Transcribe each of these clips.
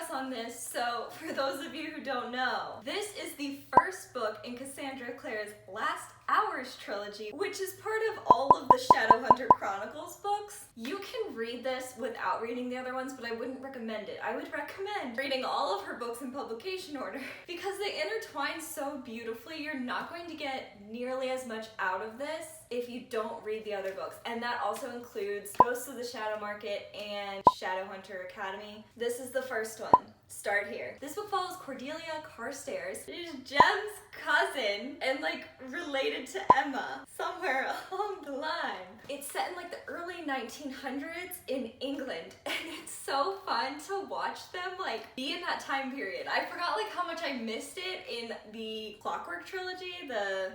progress on this, so for those of you who don't know, this is the first book in Cassandra Clare's Last Hours trilogy, which is part of all of the Shadowhunter Chronicles books. You can read this without reading the other ones, but I wouldn't recommend it. I would recommend reading all of her books in publication order because they intertwine so beautifully. You're not going to get nearly as much out of this if you don't read the other books, and that also includes Ghosts of the Shadow Market and Shadowhunter Academy. This is the first one. Start here. This book follows Cordelia Carstairs. She's Jem's cousin and like related to Emma somewhere along the line. It's set in like the early 1900s in England, and it's so fun to watch them like be in that time period. I forgot like how much I missed it in the Clockwork trilogy, the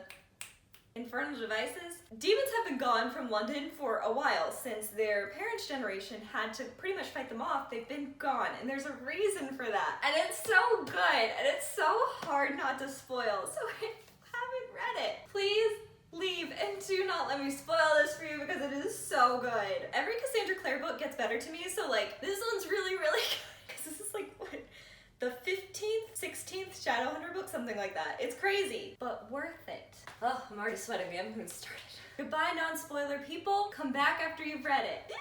Infernal Devices. Demons have been gone from London for a while since their parents' generation had to pretty much fight them off. They've been gone, and there's a reason for that. And it's so good, and it's so hard not to spoil. So if you haven't read it, please leave and do not let me spoil this for you because it is so good. Every Cassandra Clare book gets better to me, so like this one's really, really good because this is like what, the 15th, 16th Shadowhunter book, something like that. It's crazy, but worth it. Oh, I'm already sweating. We haven't even started. Goodbye, non-spoiler people. Come back after you've read it.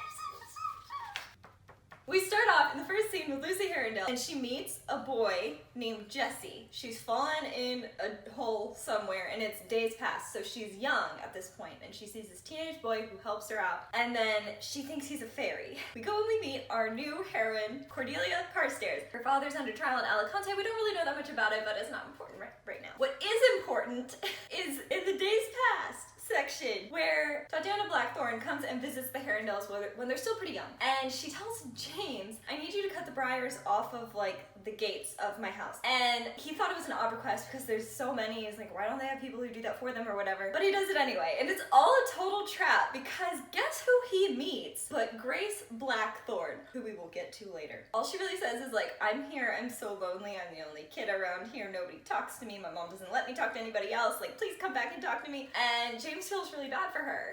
We start off in the first scene with Lucy Herondale, and she meets a boy named Jesse. She's fallen in a hole somewhere, and it's days past, so she's young at this point, and she sees this teenage boy who helps her out, and then she thinks he's a fairy. We go and we meet our new heroine, Cordelia Carstairs. Her father's under trial in Alicante. We don't really know that much about it, but it's not important right now. What is important is in the days past section where Tatiana Blackthorn comes and visits the Herondales when they're still pretty young, and she tells James, I need you to cut the briars off of like the gates of my house. And he thought it was an odd request because there's so many. He's like, why don't they have people who do that for them or whatever? But he does it anyway, and it's all a total trap because guess who he meets but Grace Blackthorn, who we will get to later. All she really says is like, I'm here, I'm so lonely, I'm the only kid around here, nobody talks to me, my mom doesn't let me talk to anybody else, like please come back and talk to me. And James feels really bad for her.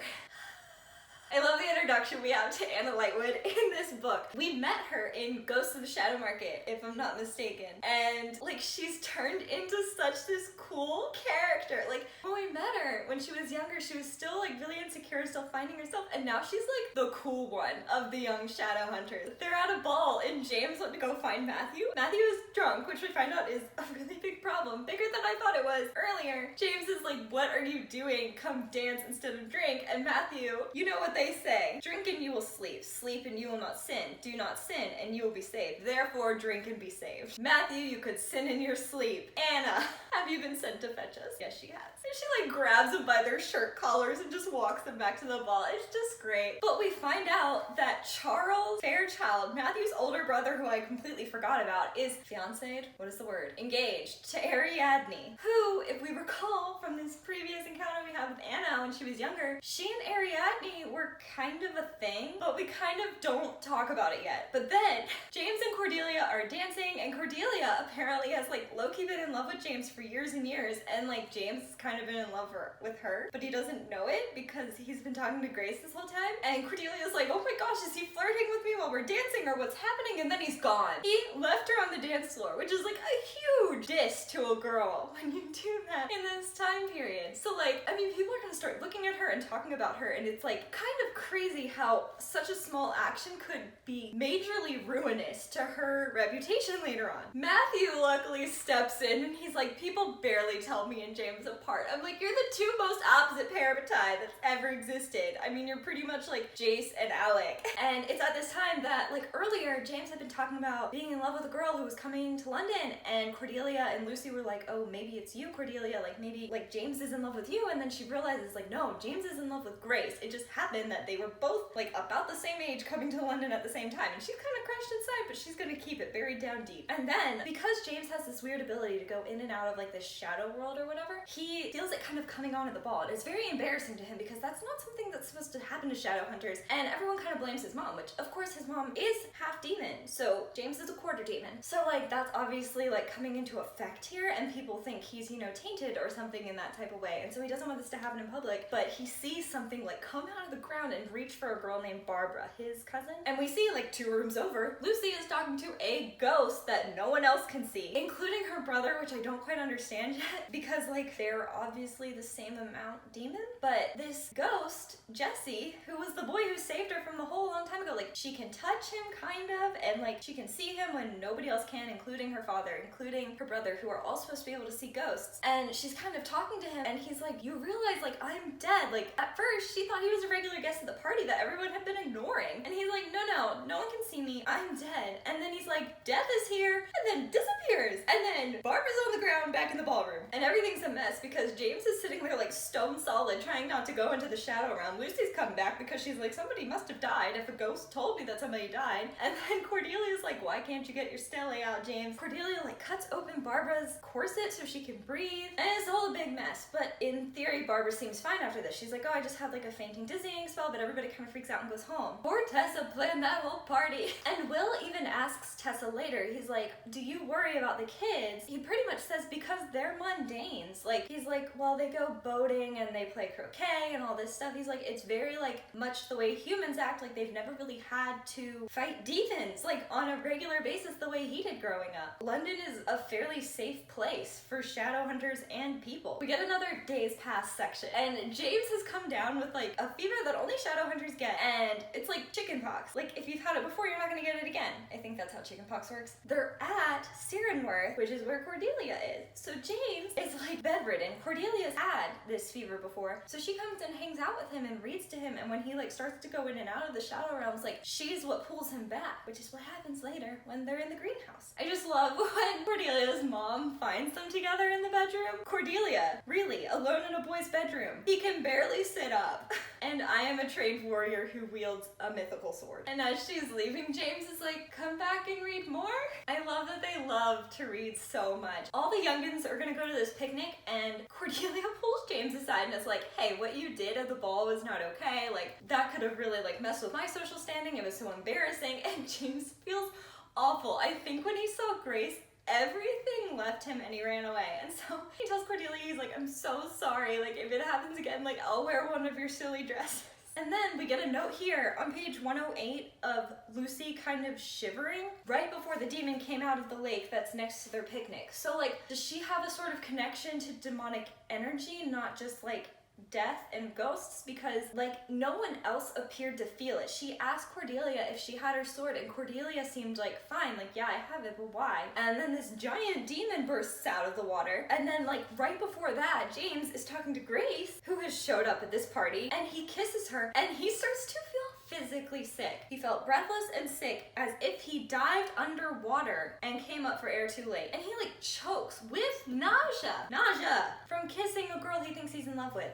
I love the introduction we have to Anna Lightwood in this book. We met her in Ghosts of the Shadow Market, if I'm not mistaken. And like she's turned into such this cool character. Like when we met her when she was younger, she was still like really insecure, still finding herself. And now she's like the cool one of the young Shadowhunters. They're at a ball and James went to go find Matthew. Matthew is drunk, which we find out is a really big problem. Bigger than I thought it was earlier. James is like, what are you doing? Come dance instead of drink. And Matthew, you know what they say, drink and you will sleep, sleep and you will not sin, do not sin and you will be saved, therefore drink and be saved. Matthew, you could sin in your sleep. Anna, have you been sent to fetch us? Yes, she has. And she like grabs them by their shirt collars and just walks them back to the ball. It's just great. But we find out that Charles Fairchild, Matthew's older brother, who I completely forgot about, is fiancéed, what is the word? Engaged to Ariadne, who, if we recall from this previous encounter we had with Anna when she was younger, she and Ariadne were kind of a thing, but we kind of don't talk about it yet. But then James and Cordelia are dancing, and Cordelia apparently has like low-key been in love with James for years and years, and like James has kind of been in love with her, but he doesn't know it because he's been talking to Grace this whole time. And Cordelia's like, oh my gosh, is he flirting with me while we're dancing or what's happening? And then he's gone. He left her on the dance floor, which is like a huge diss to a girl when you do that in this time period. So like, I mean, people are gonna start looking at her and talking about her, and it's like kind of crazy how such a small action could be majorly ruinous to her reputation later on. Matthew luckily steps in and he's like, people barely tell me and James apart. I'm like, you're the two most opposite parapetae that's ever existed. I mean, you're pretty much like Jace and Alec. And it's at this time that like earlier James had been talking about being in love with a girl who was coming to London, and Cordelia and Lucy were like, oh, maybe it's you, Cordelia, like maybe like James is in love with you. And then she realizes like, no, James is in love with Grace. It just happened that they were both like about the same age coming to London at the same time, and she's kind of crushed inside, but she's gonna keep it buried down deep. And then because James has this weird ability to go in and out of like this shadow world or whatever, he feels it kind of coming on at the ball, and it's very embarrassing to him because that's not something that's supposed to happen to Shadowhunters, and everyone kind of blames his mom, which of course his James's mom is half demon, so James is a quarter demon. So like that's obviously like coming into effect here, and people think he's, you know, tainted or something in that type of way, and so he doesn't want this to happen in public, but he sees something like come out of the ground and reach for a girl named Barbara, his cousin. And we see like 2 rooms over, Lucy is talking to a ghost that no one else can see, including her brother, which I don't quite understand yet, because like they're obviously the same amount demon, but this ghost, Jesse, who was the boy who saved her from the hole a long time ago, like she can touch him kind of, and like she can see him when nobody else can, including her father, including her brother, who are all supposed to be able to see ghosts. And she's kind of talking to him, and he's like, you realize like I'm dead. Like at first she thought he was a regular guest at the party that everyone had been ignoring, and he's like, no one can see me, I'm dead. And then he's like, death is here, and then disappears, and then Barbara's on the ground back in the ballroom, and everything's a mess because James is sitting there like stone solid, trying not to go into the shadow realm. Lucy's come back because she's like, somebody must have died if a ghost told me that somebody died. And then Cordelia's like, why can't you get your stele out, James? Cordelia like cuts open Barbara's corset so she can breathe, and it's all a big mess. But in theory, Barbara seems fine after this. She's like, oh, I just had like a fainting, dizzying spell, but everybody kind of freaks out and goes home. Poor Tessa planned that whole party. And Will even asks Tessa later, he's like, do you worry about the kids? He pretty much says because they're mundanes. Like, he's like, well, they go boating and they play croquet and all this stuff. He's like, it's very like much the way humans act, like they've never really had to fight demons like on a regular basis the way he did growing up. London is a fairly safe place for Shadowhunters and people. We get another days past section, and James has come down with like a fever that only Shadowhunters get, and it's like chickenpox. Like if you've had it before, you're not gonna get it again. I think that's how chickenpox works. They're at Cirenworth, which is where Cordelia is. So James is like bedridden. Cordelia's had this fever before, so she comes and hangs out with him and reads to him, and when he like starts to go in and out of the shadow realms, like she's what pulls him back, which is what happens later when they're in the greenhouse. I just love when Cordelia's mom finds them together in the bedroom. Cordelia, really, alone in a boy's bedroom. He can barely sit up. And I am a trained warrior who wields a mythical sword. And as she's leaving, James is like, come back and read more? I love that they love to read so much. All the youngins are gonna go to this picnic, and Cordelia pulls James aside and is like, hey, what you did at the ball was not okay. Like, that could have really like messed with my social standing. It was so embarrassing. And James feels awful. I think when he saw Grace, everything left him and he ran away. And so he tells Cordelia, he's like, I'm so sorry. Like, if it happens again, like, I'll wear one of your silly dresses. And then we get a note here on page 108 of Lucy kind of shivering right before the demon came out of the lake that's next to their picnic. So, like, does she have a sort of connection to demonic energy, not just, like, death and ghosts? Because like no one else appeared to feel it. She asked Cordelia if she had her sword, and Cordelia seemed like fine, like yeah, I have it, but why? And then this giant demon bursts out of the water, and then like right before that, James is talking to Grace, who has showed up at this party, and he kisses her, and he starts to feel physically sick. He felt breathless and sick, as if he dived underwater and came up for air too late. And he like chokes with nausea from kissing a girl he thinks he's in love with.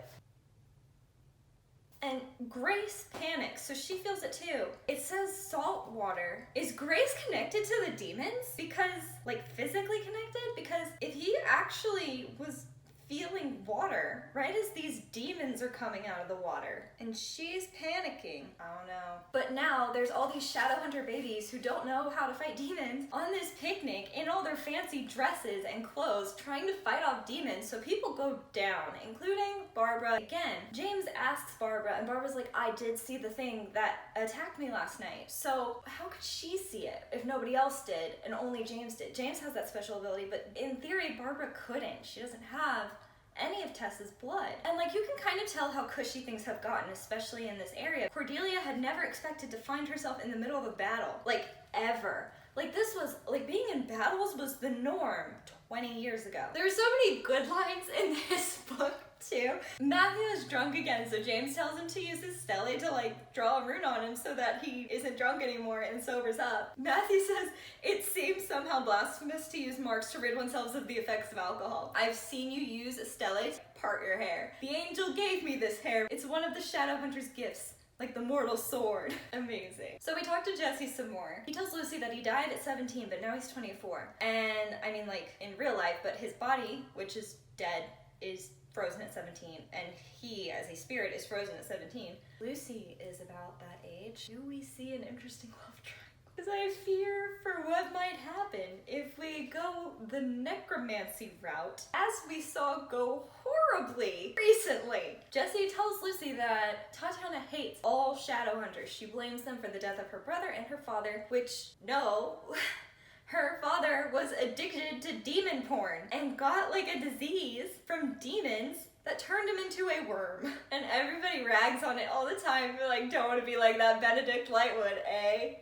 And Grace panics, so she feels it too. It says salt water. Is Grace connected to the demons? Because, like, physically connected? Because if he actually was feeling water right as these demons are coming out of the water, and she's panicking. I don't know. But now there's all these Shadowhunter babies who don't know how to fight demons on this picnic in all their fancy dresses and clothes trying to fight off demons, so people go down, including Barbara. Again, James asks Barbara, and Barbara's like, I did see the thing that attacked me last night. So how could she see it if nobody else did and only James did? James has that special ability, but in theory Barbara couldn't. She doesn't have any of Tessa's blood. And like, you can kind of tell how cushy things have gotten, especially in this area. Cordelia had never expected to find herself in the middle of a battle, like ever. Like, this was, like, being in battles was the norm 20 years ago. There's so many good lines in this book too. Matthew is drunk again, so James tells him to use his stele to like draw a rune on him so that he isn't drunk anymore and sobers up. Matthew says, it seems somehow blasphemous to use marks to rid oneself of the effects of alcohol. I've seen you use a stele to part your hair. The angel gave me this hair. It's one of the Shadowhunter's gifts. Like the mortal sword. Amazing. So we talked to Jesse some more. He tells Lucy that he died at 17, but now he's 24. And I mean, like, in real life, but his body, which is dead, is frozen at 17, and he, as a spirit, is frozen at 17. Lucy is about that age. Do we see an interesting love triangle? Because I fear for what might happen if we go the necromancy route, as we saw go horribly recently. Jessie tells Lucy that Tatiana hates all Shadowhunters. She blames them for the death of her brother and her father, which, no, her father was addicted to demon porn and got like a disease from demons that turned him into a worm. And everybody rags on it all the time. They're like, don't want to be like that Benedict Lightwood, eh?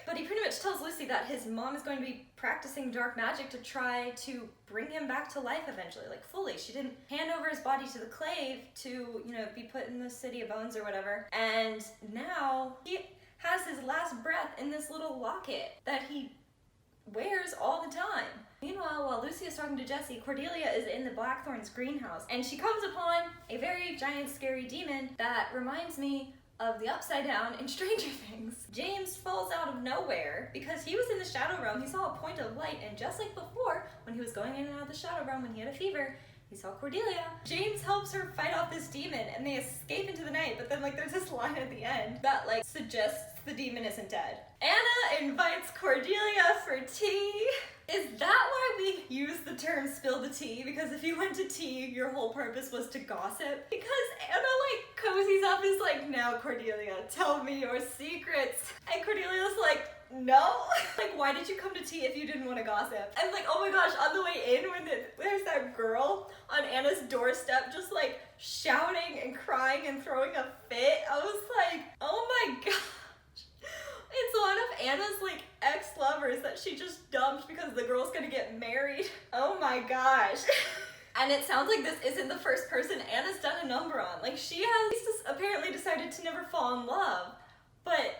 But he pretty much tells Lucy that his mom is going to be practicing dark magic to try to bring him back to life eventually, like fully. She didn't hand over his body to the clave to, you know, be put in the city of bones or whatever. And now he has his last breath in this little locket that he wears all the time. Meanwhile, while Lucy is talking to Jessie, Cordelia is in the Blackthorn's greenhouse, and she comes upon a very giant scary demon that reminds me of the Upside Down in Stranger Things. James falls out of nowhere because he was in the Shadow Realm. He saw a point of light, and just like before, when he was going in and out of the Shadow Realm when he had a fever, he saw Cordelia. James helps her fight off this demon, and they escape into the night, but then like there's this line at the end that like suggests the demon isn't dead. Anna invites Cordelia for tea. Is that why we use the term spill the tea? Because if you went to tea, your whole purpose was to gossip? Because Anna like cozies up, is like, now Cordelia, tell me your secrets. And Cordelia's like, no. Like, why did you come to tea if you didn't want to gossip? And like, oh my gosh, on the way in, when there's that girl on Anna's doorstep just like shouting and crying and throwing a fit, I was like, oh my gosh. It's one of Anna's like ex-lovers that she just dumped because the girl's gonna get married. Oh my gosh. And it sounds like this isn't the first person Anna's done a number on. Like, she has apparently decided to never fall in love, but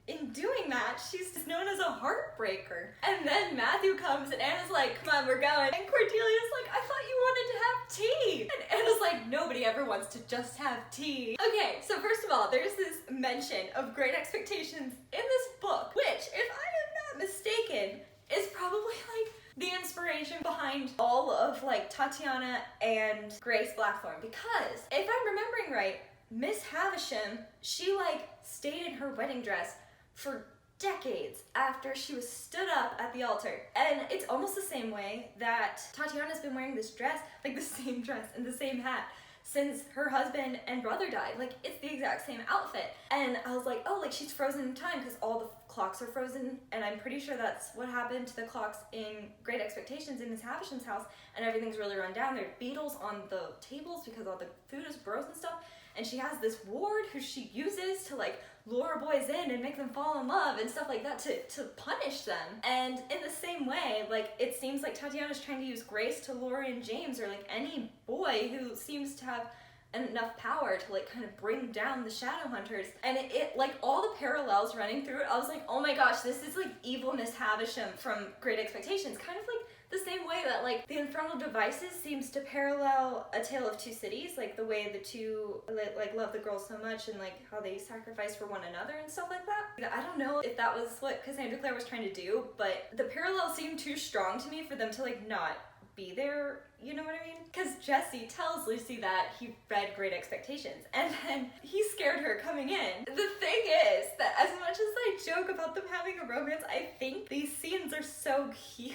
in doing that, she's just known as a heartbreaker. And then Matthew comes and Anna's like, come on, we're going. And Cordelia's like, I thought you wanted to have tea. And Anna's like, nobody ever wants to just have tea. Okay, so first of all, there's this mention of Great Expectations in this book, which, if I am not mistaken, is probably like the inspiration behind all of like Tatiana and Grace Blackthorn. Because if I'm remembering right, Miss Havisham, she like stayed in her wedding dress for decades after she was stood up at the altar. And it's almost the same way that Tatiana's been wearing this dress, like the same dress and the same hat, since her husband and brother died. Like, it's the exact same outfit. And I was like, oh, like she's frozen in time because all the clocks are frozen, and I'm pretty sure that's what happened to the clocks in Great Expectations in Miss Havisham's house, and everything's really run down. There are beetles on the tables because all the food is frozen and stuff. And she has this ward who she uses to like lure boys in and make them fall in love and stuff like that to punish them. And in the same way, like, it seems like Tatiana's trying to use Grace to lure in James, or like any boy who seems to have enough power to like kind of bring down the Shadowhunters. And it like all the parallels running through it, I was like, oh my gosh, this is like evil Miss Havisham from Great Expectations, kind of like the same way that like the Infernal Devices seems to parallel A Tale of Two Cities, like the way the two like love the girls so much and like how they sacrifice for one another and stuff like that. I don't know if that was what Cassandra Clare was trying to do, but the parallels seem too strong to me for them to like not be there, you know what I mean? Because Jessie tells Lucy that he read Great Expectations, and then he scared her coming in. The thing is that as much as I joke about them having a romance, I think these scenes are so cute.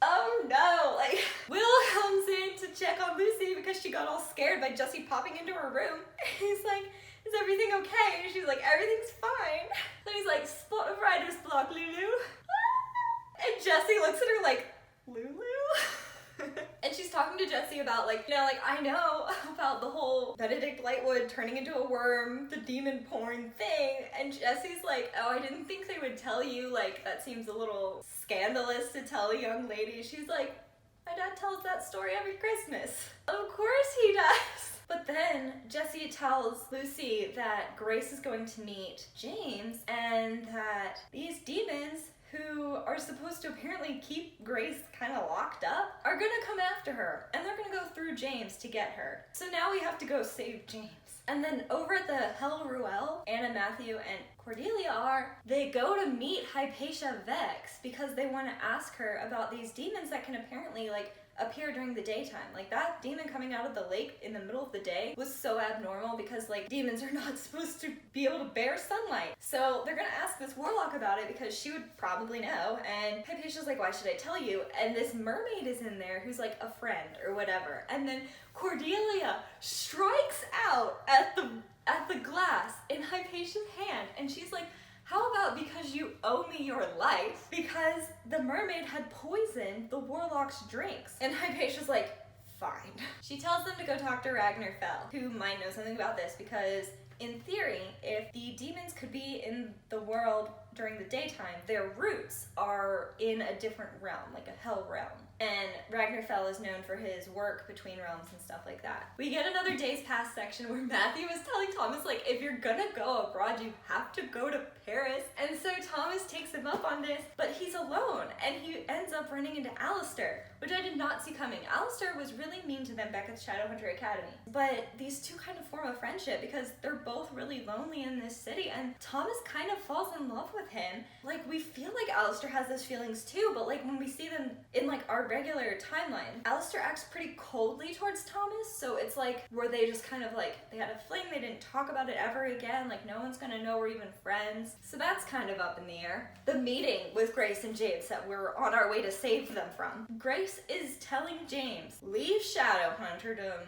Oh no, like, Will comes in to check on Lucy because she got all scared by Jessie popping into her room. He's like, is everything okay? And she's like, everything's fine. And he's like, spot of writer's block, Lulu. And Jessie looks at her like, Lulu? And she's talking to Jessie about like, you know, like, I know about the whole Benedict Lightwood turning into a worm, the demon porn thing. And Jessie's like, oh, I didn't think they would tell you. Like, that seems a little scandalous to tell a young lady. She's like, my dad tells that story every Christmas. Of course he does. But then Jessie tells Lucy that Grace is going to meet James, and that these demons, who are supposed to apparently keep Grace kind of locked up, are gonna come after her, and they're gonna go through James to get her. So now we have to go save James. And then over at the Hell Ruel, Anna, Matthew, and Cordelia they go to meet Hypatia Vex because they want to ask her about these demons that can apparently like appear during the daytime. Like, that demon coming out of the lake in the middle of the day was so abnormal because, like, demons are not supposed to be able to bear sunlight. So they're gonna ask this warlock about it because she would probably know, and Hypatia's like, why should I tell you? And this mermaid is in there who's like a friend or whatever. And then Cordelia strikes out at the glass in Hypatia's hand, and she's like, how about because you owe me your life? Because the mermaid had poisoned the warlock's drinks. And Hypatia's like, fine. She tells them to go talk to Ragnar Fell, who might know something about this, because in theory, if the demons could be in the world during the daytime, their roots are in a different realm, like a hell realm. And Ragnar Fell is known for his work between realms and stuff like that. We get another Days Past section where Matthew is telling Thomas, like, if you're gonna go abroad, you have to go to Paris. And so Thomas takes him up on this, but he's alone, and he ends up running into Alistair, which I did not see coming. Alistair was really mean to them back at the Shadowhunter Academy. But these two kind of form a friendship because they're both really lonely in this city, and Thomas kind of falls in love with him. Like, we feel like Alistair has those feelings too, but like when we see them in like our regular timeline, Alistair acts pretty coldly towards Thomas, so it's like, were they just kind of like, they had a fling, they didn't talk about it ever again, like no one's gonna know we're even friends. So that's kind of up in the air. The meeting with Grace and James that we're on our way to save them from. Grace is telling James, leave Shadowhunterdom,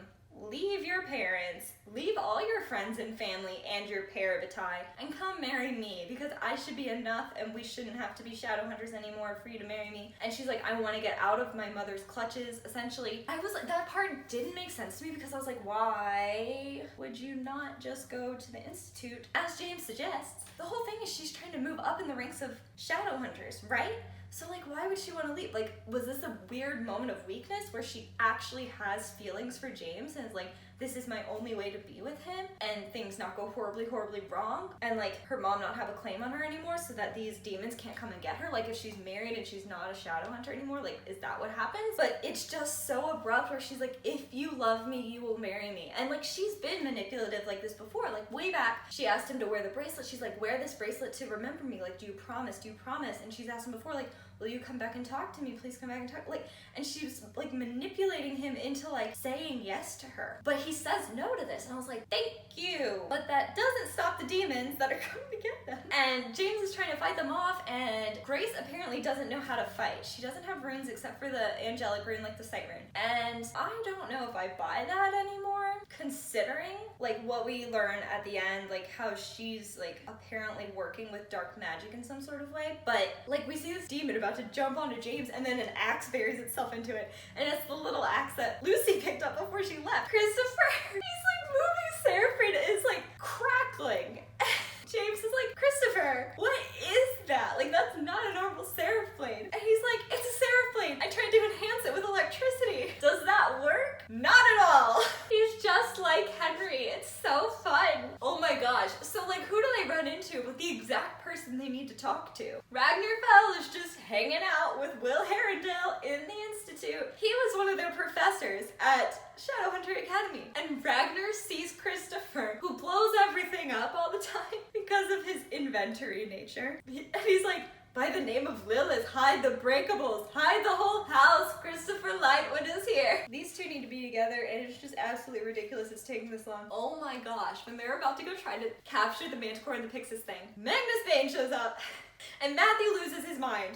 leave your parents, leave all your friends and family and your parabatai, and come marry me because I should be enough and we shouldn't have to be Shadowhunters anymore for you to marry me. And she's like, I want to get out of my mother's clutches, essentially. I was like, that part didn't make sense to me because I was like, why would you not just go to the Institute, as James suggests? The whole thing is she's trying to move up in the ranks of Shadowhunters, right? So like, why would she want to leave? Like, was this a weird moment of weakness where she actually has feelings for James and is like, this is my only way to be with him, and things not go horribly, horribly wrong, and like her mom not have a claim on her anymore so that these demons can't come and get her? Like, if she's married and she's not a Shadowhunter anymore, like, is that what happens? But it's just so abrupt where she's like, if you love me, you will marry me. And like, she's been manipulative like this before. Like, way back, she asked him to wear the bracelet. She's like, wear this bracelet to remember me. Like, do you promise? Do you promise? And she's asked him before, like, will you come back and talk to me? Please come back and talk. Like, and she was like manipulating him into like saying yes to her. But he says no to this. And I was like, thank you. But that doesn't stop the demons that are coming to get them. And James is trying to fight them off, and Grace apparently doesn't know how to fight. She doesn't have runes except for the angelic rune, like the sight rune. And I don't know if I buy that anymore, considering like what we learn at the end, like how she's like apparently working with dark magic in some sort of way. But like, we see this demon about to jump onto James, and then an axe buries itself into it, and it's the little axe that Lucy picked up before she left. Christopher, he's like moving Seraphine, is like crackling. James is like, Christopher, what is that? Like, that's not a normal Seraphine. And he's like, it's a Seraphine. I tried to enhance it with electricity. Does that work? Not at all. He's just like Henry. It's so fun. Oh my gosh. So like, who do they run into with the exact person they need to talk to? Ragnar Fell is just hanging out with Will Herondale in the Institute. He was one of their professors at Shadowhunter Academy. And Ragnar sees Christopher, who blows everything up all the time because of his inventory nature. And he's like, by the name of Lilith, hide the breakables, hide the whole house, Christopher Lightwood is here. These two need to be together, and it's just absolutely ridiculous it's taking this long. Oh my gosh, when they're about to go try to capture the Manticore and the Pixis thing, Magnus Bane shows up. And Matthew loses his mind.